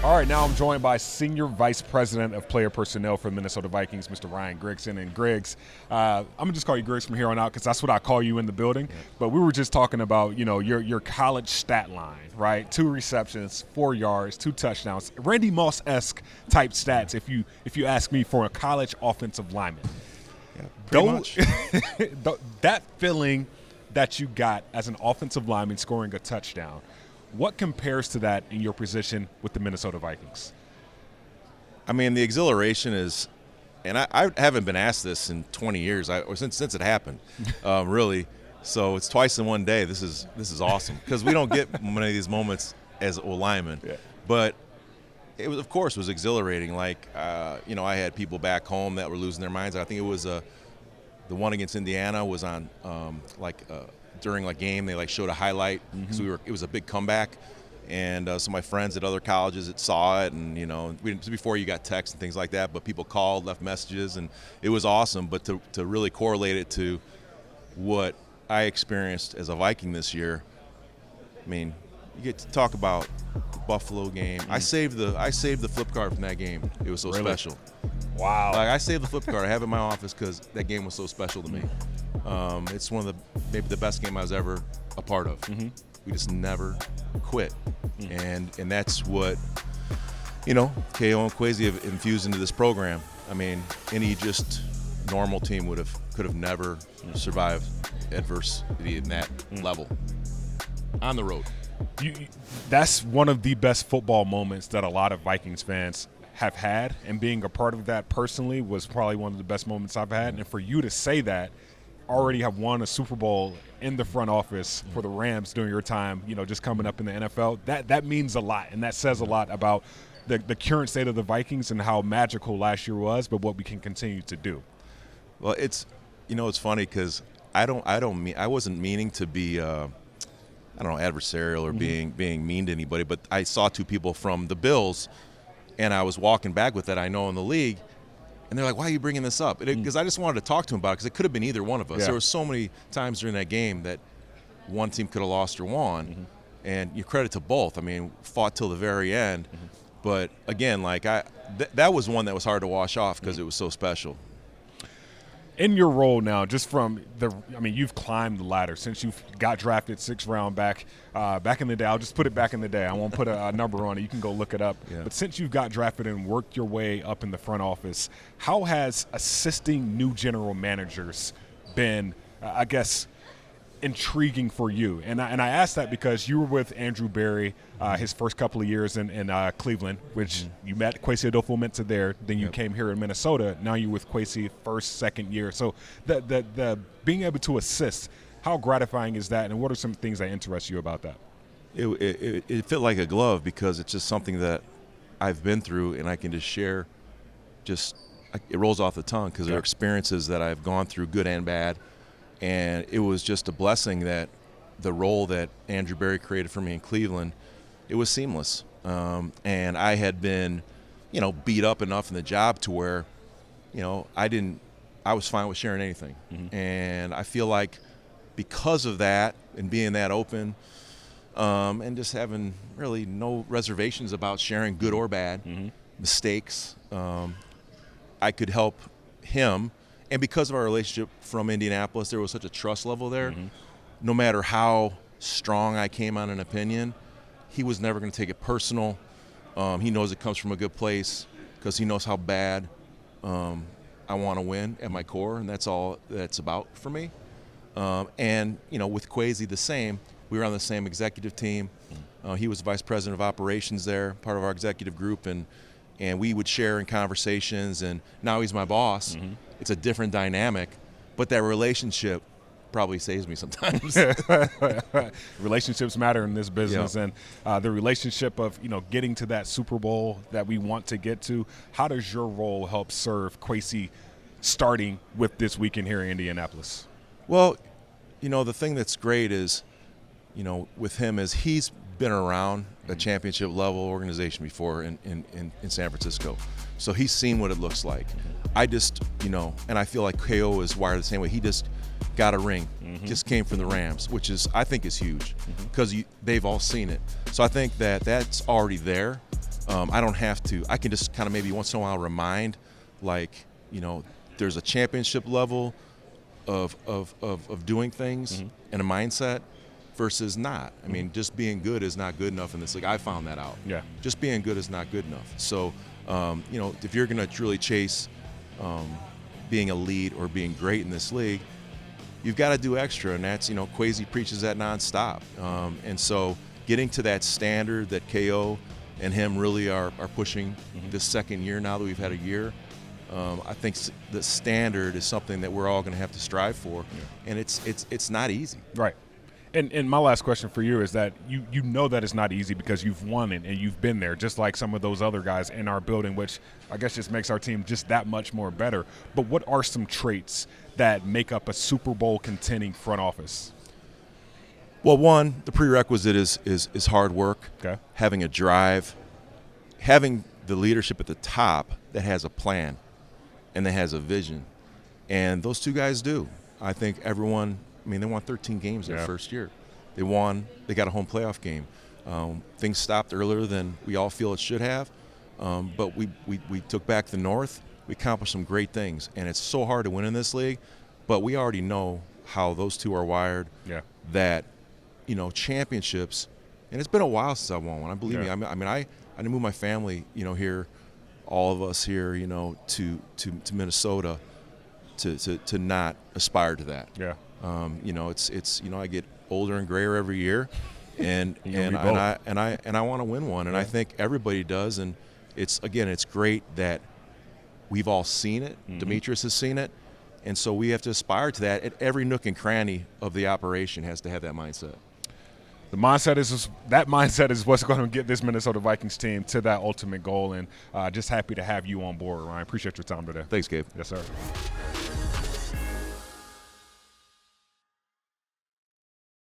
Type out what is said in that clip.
All right, now I'm joined by Senior Vice President of Player Personnel for the Minnesota Vikings, Mr. Ryan Grigson. And Griggs, I'm going to just call you Griggs from here on out because that's what I call you in the building. Yeah. But we were just talking about, your college stat line, right? 2 receptions, 4 yards, 2 touchdowns. Randy Moss-esque type stats if you ask me for a college offensive lineman. Yeah, pretty much. That feeling that you got as an offensive lineman scoring a touchdown, what compares to that in your position with the Minnesota Vikings? I mean, the exhilaration is, and I haven't been asked this in 20 years, since it happened, really. So it's twice in one day. This is awesome because we don't get many of these moments as linemen. Yeah. But it was, of course, was exhilarating. Like, I had people back home that were losing their minds. I think it was the one against Indiana was on during a game, they showed a highlight because it was a big comeback, and so my friends at other colleges that saw it, and before you got texts and things like that, but people called, left messages, and it was awesome. But to really correlate it to what I experienced as a Viking this year, I mean, you get to talk about the Buffalo game. I saved the flip card from that game. It was so special. Wow! I saved the flip card. I have it in my office because that game was so special to me. It's one of maybe the best game I was ever a part of. We just never quit, and that's what Ko and Kwesi have infused into this program. I mean, any just normal team could have never survived adversity in that level on the road. That's one of the best football moments that a lot of Vikings fans have had, and being a part of that personally was probably one of the best moments I've had. And for you to say that, already have won a Super Bowl in the front office for the Rams during your time, just coming up in the NFL, that means a lot, and that says a lot about the current state of the Vikings and how magical last year was, but what we can continue to do. Well, it's funny because I wasn't meaning to be adversarial or being mean to anybody, but I saw 2 people from the Bills, and I was walking back with that I know in the league. And they're like, why are you bringing this up? Because I just wanted to talk to him about it because it could have been either one of us. Yeah. There were so many times during that game that one team could have lost or won, and you credit to both. I mean, fought till the very end. But, again, that was one that was hard to wash off because it was so special. In your role now, just from you've climbed the ladder since you got drafted 6th round back in the day. I'll just put it back in the day. I won't put a number on it. You can go look it up. Yeah. But since you've got drafted and worked your way up in the front office, how has assisting new general managers been, intriguing for you? And I asked that because you were with Andrew Berry his first couple of years in Cleveland, which you met Kwesi Adolfo-Mensah there. Then you came here in Minnesota. Now you're with Kwesi first, second year. So the being able to assist, how gratifying is that, and what are some things that interest you about that? It fit like a glove because it's just something that I've been through, and I can just share. It rolls off the tongue because they're experiences that I've gone through, good and bad. And it was just a blessing that the role that Andrew Berry created for me in Cleveland, it was seamless. And I had been, beat up enough in the job to where, I was fine with sharing anything. And I feel like because of that and being that open and just having really no reservations about sharing good or bad, mistakes, I could help him. And because of our relationship from Indianapolis, there was such a trust level there. No matter how strong I came on an opinion, he was never going to take it personal. He knows it comes from a good place because he knows how bad I want to win at my core, and that's all that's about for me. And, with Kwesi, the same. We were on the same executive team. He was vice president of operations there, part of our executive group, and we would share in conversations, and now he's my boss. It's a different dynamic, but that relationship probably saves me sometimes. Relationships matter in this business, and the relationship of getting to that Super Bowl that we want to get to. How does your role help serve Kwesi, starting with this weekend here in Indianapolis? Well, the thing that's great is, with him is he's been around a championship level organization before in San Francisco. So he's seen what it looks like. I just, and I feel like KO is wired the same way. He just got a ring, just came from the Rams, which I think is huge because they've all seen it. So I think that's already there. I don't have to. I can just kind of maybe once in a while remind, like, there's a championship level of doing things and a mindset versus not. I mean, just being good is not good enough in this league. I found that out. Yeah. Just being good is not good enough. So, if you're going to really chase being elite or being great in this league, you've got to do extra, and that's, Kwesi preaches that nonstop. And so getting to that standard that KO and him really are pushing this second year now that we've had a year, I think the standard is something that we're all going to have to strive for, and it's not easy. Right. And my last question for you is that you know that it's not easy because you've won it and you've been there, just like some of those other guys in our building, which I guess just makes our team just that much more better. But what are some traits that make up a Super Bowl contending front office? Well, one, the prerequisite is hard work, having a drive, having the leadership at the top that has a plan and that has a vision. And those two guys do. I think everyone – they won 13 games their first year. They got a home playoff game. Things stopped earlier than we all feel it should have, but we took back the North. We accomplished some great things, and it's so hard to win in this league, but we already know how those two are wired, that, championships, and it's been a while since I won one. I believe me. I didn't move my family, here, all of us here, to Minnesota to not aspire to that. Yeah. It's I get older and grayer every year, and I want to win one, and I think everybody does, and it's great that we've all seen it. Demetrius has seen it, and so we have to aspire to that. At every nook and cranny of the operation has to have that mindset. The mindset is what's going to get this Minnesota Vikings team to that ultimate goal, and just happy to have you on board, Ryan. Appreciate your time today. Thanks, Gabe. Yes, sir.